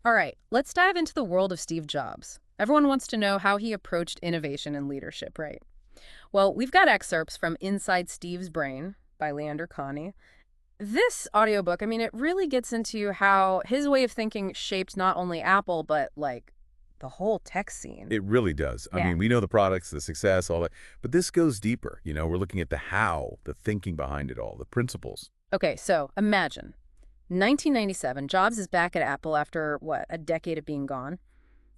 All right, let's dive into the world of Steve Jobs. Everyone wants to know how he approached innovation and leadership, right? Well, we've got excerpts from Inside Steve's Brain by Leander Kahney. This audiobook, I mean, it really gets into how his way of thinking shaped not only Apple, but like the whole tech scene. It really does. I Yeah. mean, we know the products, the success, all that, but this goes deeper. We're looking at the how, the thinking behind it all, the principles. Okay, so imagine 1997, Jobs is back at Apple after, what, a decade of being gone?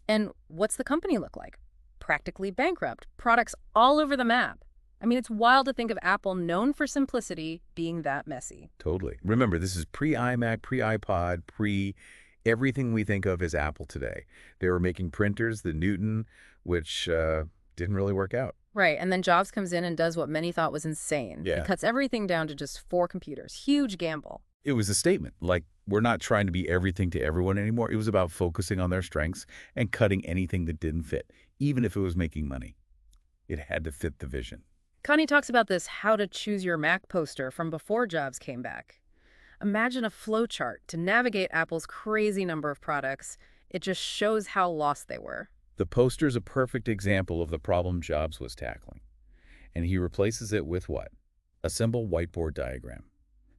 And what's the company look like? Practically bankrupt, products all over the map. I mean, it's wild to think of Apple, known for simplicity, being that messy. Totally. Remember, this is pre-iMac, pre-iPod, pre-everything we think of as Apple today. They were making printers, the Newton, which didn't really work out. Right, and then Jobs comes in and does what many thought was insane. He Yeah. cuts everything down to just 4 computers. Huge gamble. It was a statement, like, we're not trying to be everything to everyone anymore. It was about focusing on their strengths and cutting anything that didn't fit, even if it was making money. It had to fit the vision. Connie talks about this how to choose your Mac poster from before Jobs came back. Imagine a flowchart to navigate Apple's crazy number of products. It just shows how lost they were. The poster's a perfect example of the problem Jobs was tackling. And he replaces it with what? A simple whiteboard diagram.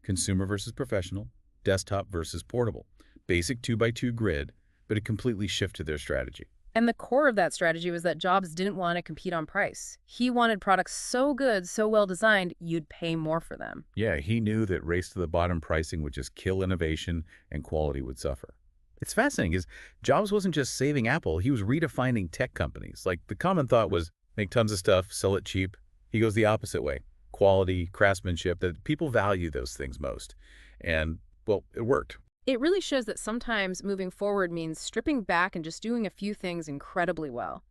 Consumer versus professional, desktop versus portable. Basic 2x2 grid, but it completely shifted their strategy. And the core of that strategy was that Jobs didn't want to compete on price. He wanted products so good, so well designed, you'd pay more for them. Yeah, he knew that race to the bottom pricing would just kill innovation and quality would suffer. It's fascinating because Jobs wasn't just saving Apple, he was redefining tech companies. Like, the common thought was make tons of stuff, sell it cheap. He goes the opposite way. Quality, craftsmanship, that people value those things most. And, well, it worked. It really shows that sometimes moving forward means stripping back and just doing a few things incredibly well.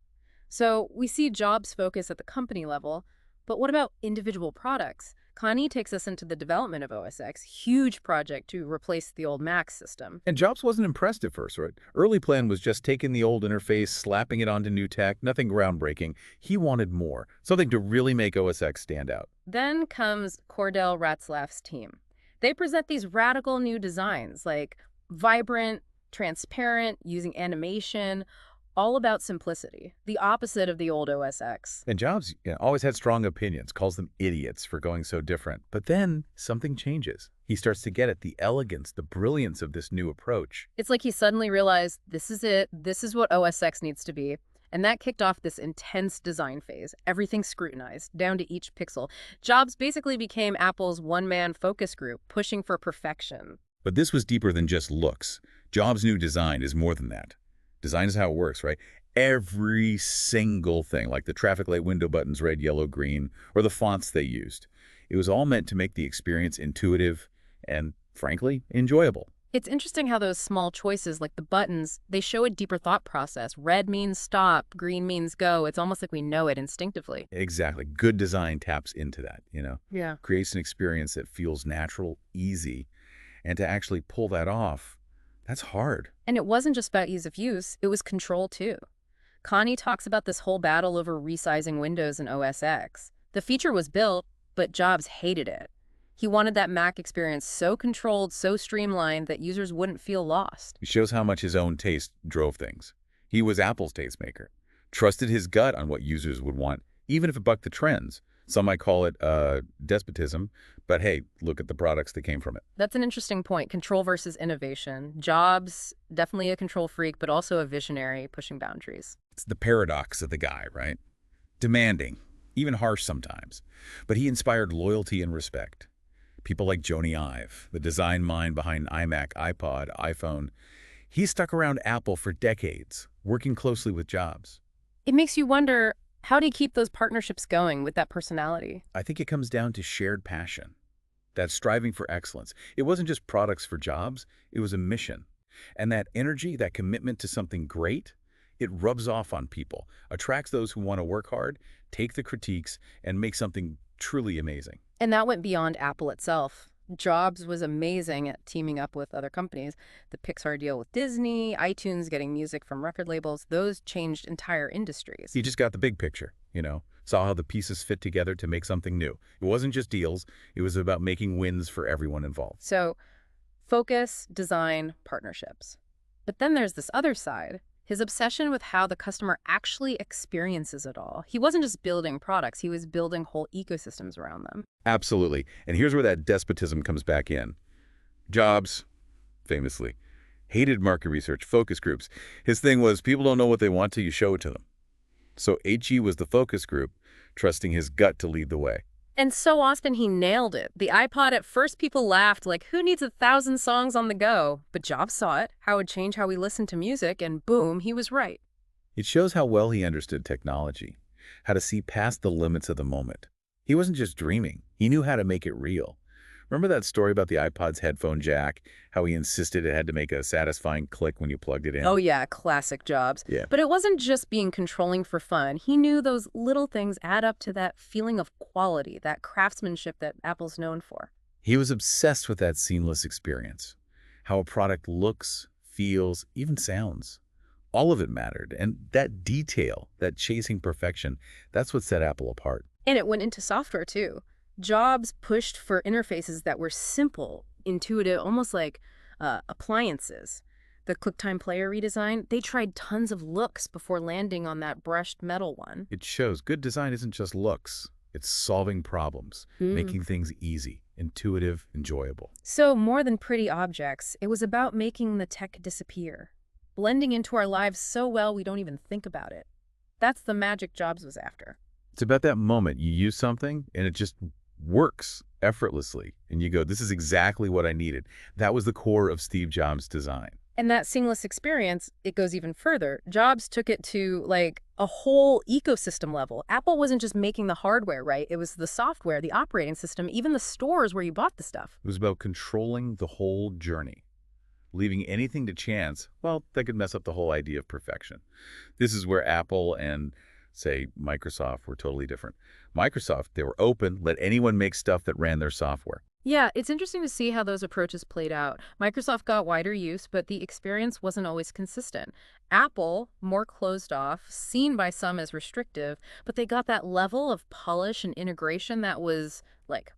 So we see Jobs focus at the company level, but what about individual products? Connie takes us into the development of OS X, huge project to replace the old Mac system. And Jobs wasn't impressed at first, right? Early plan was just taking the old interface, slapping it onto new tech, nothing groundbreaking. He wanted more, something to really make OS X stand out. Then comes Cordell Ratzlaff's team. They present these radical new designs, like vibrant, transparent, using animation, all about simplicity, the opposite of the old OS X. And Jobs always had strong opinions, calls them idiots for going so different. But then something changes. He starts to get it, the elegance, the brilliance of this new approach. It's like he suddenly realized this is it, this is what OS X needs to be. And that kicked off this intense design phase, everything scrutinized, down to each pixel. Jobs basically became Apple's one-man focus group, pushing for perfection. But this was deeper than just looks. Jobs' new design is more than that. Design is how it works, right? Every single thing, like the traffic light window buttons, red, yellow, green, or the fonts they used. It was all meant to make the experience intuitive and, frankly, enjoyable. It's interesting how those small choices, like the buttons, they show a deeper thought process. Red means stop, green means go. It's almost like we know it instinctively. Exactly. Good design taps into that. Yeah. Creates an experience that feels natural, easy, and to actually pull that off, that's hard. And it wasn't just about ease of use, it was control too. Connie talks about this whole battle over resizing Windows and OS X. The feature was built, but Jobs hated it. He wanted that Mac experience so controlled, so streamlined that users wouldn't feel lost. It shows how much his own taste drove things. He was Apple's tastemaker, trusted his gut on what users would want, even if it bucked the trends. Some might call it despotism, but hey, look at the products that came from it. That's an interesting point, control versus innovation. Jobs, definitely a control freak, but also a visionary, pushing boundaries. It's the paradox of the guy, right? Demanding, even harsh sometimes, but he inspired loyalty and respect. People like Jony Ive, the design mind behind iMac, iPod, iPhone. He stuck around Apple for decades, working closely with Jobs. It makes you wonder, how do you keep those partnerships going with that personality? I think it comes down to shared passion, that striving for excellence. It wasn't just products for Jobs, it was a mission. And that energy, that commitment to something great, it rubs off on people, attracts those who want to work hard, take the critiques, and make something truly amazing. And that went beyond Apple itself. Jobs was amazing at teaming up with other companies. The Pixar deal with Disney, iTunes getting music from record labels, those changed entire industries. He just got the big picture, saw how the pieces fit together to make something new. It wasn't just deals, it was about making wins for everyone involved. So, focus, design, partnerships. But then there's this other side, his obsession with how the customer actually experiences it all. He wasn't just building products, he was building whole ecosystems around them. Absolutely. And here's where that despotism comes back in. Jobs, famously, hated market research, focus groups. His thing was people don't know what they want till you show it to them. So HE was the focus group, trusting his gut to lead the way. And so often he nailed it. The iPod, at first people laughed, like, who needs 1,000 songs on the go? But Jobs saw it, how it would change how we listen to music, and boom, he was right. It shows how well he understood technology, how to see past the limits of the moment. He wasn't just dreaming, he knew how to make it real. Remember that story about the iPod's headphone jack, how he insisted it had to make a satisfying click when you plugged it in? Oh yeah, classic Jobs. Yeah. But it wasn't just being controlling for fun. He knew those little things add up to that feeling of quality, that craftsmanship that Apple's known for. He was obsessed with that seamless experience, how a product looks, feels, even sounds. All of it mattered, and that detail, that chasing perfection, that's what set Apple apart. And it went into software too. Jobs pushed for interfaces that were simple, intuitive, almost like appliances. The QuickTime Player redesign, they tried tons of looks before landing on that brushed metal one. It shows good design isn't just looks, it's solving problems, making things easy, intuitive, enjoyable. So more than pretty objects, it was about making the tech disappear, blending into our lives so well we don't even think about it. That's the magic Jobs was after. It's about that moment you use something and it just works effortlessly, and you go, this is exactly what I needed. That was the core of Steve Jobs' design. And that seamless experience, it goes even further. Jobs took it to like a whole ecosystem level. Apple wasn't just making the hardware, right? It was the software, the operating system, even the stores where you bought the stuff. It was about controlling the whole journey. Leaving anything to chance, well, that could mess up the whole idea of perfection. This is where Apple and, say, Microsoft were totally different. Microsoft, they were open, let anyone make stuff that ran their software. Yeah, it's interesting to see how those approaches played out. Microsoft got wider use, but the experience wasn't always consistent. Apple, more closed off, seen by some as restrictive, but they got that level of polish and integration that was, like,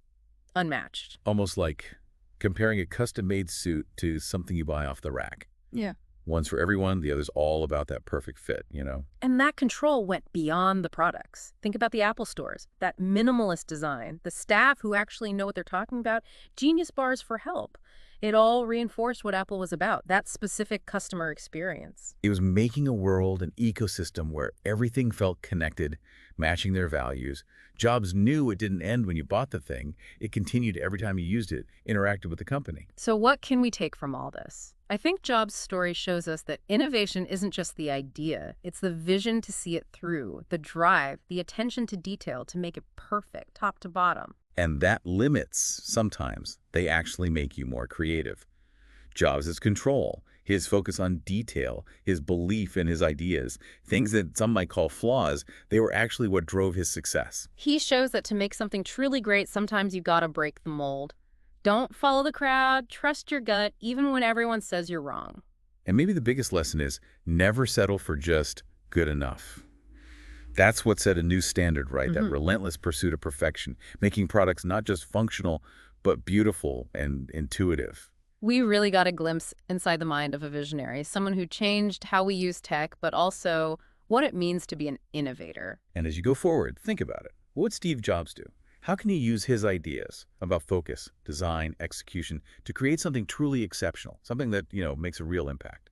unmatched. Almost like comparing a custom-made suit to something you buy off the rack. Yeah. One's for everyone, the other's all about that perfect fit, you know? And that control went beyond the products. Think about the Apple stores, that minimalist design, the staff who actually know what they're talking about, genius bars for help. It all reinforced what Apple was about, that specific customer experience. It was making a world, an ecosystem where everything felt connected, matching their values. Jobs knew it didn't end when you bought the thing. It continued every time you used it, interacted with the company. So what can we take from all this? I think Jobs' story shows us that innovation isn't just the idea. It's the vision to see it through, the drive, the attention to detail to make it perfect, top to bottom. And that limits, sometimes, they actually make you more creative. Jobs' control, his focus on detail, his belief in his ideas, things that some might call flaws, they were actually what drove his success. He shows that to make something truly great, sometimes you gotta break the mold. Don't follow the crowd, trust your gut, even when everyone says you're wrong. And maybe the biggest lesson is never settle for just good enough. That's what set a new standard, right? That relentless pursuit of perfection, making products not just functional, but beautiful and intuitive. We really got a glimpse inside the mind of a visionary, someone who changed how we use tech, but also what it means to be an innovator. And as you go forward, think about it. What would Steve Jobs do? How can he use his ideas about focus, design, execution to create something truly exceptional, something that, makes a real impact?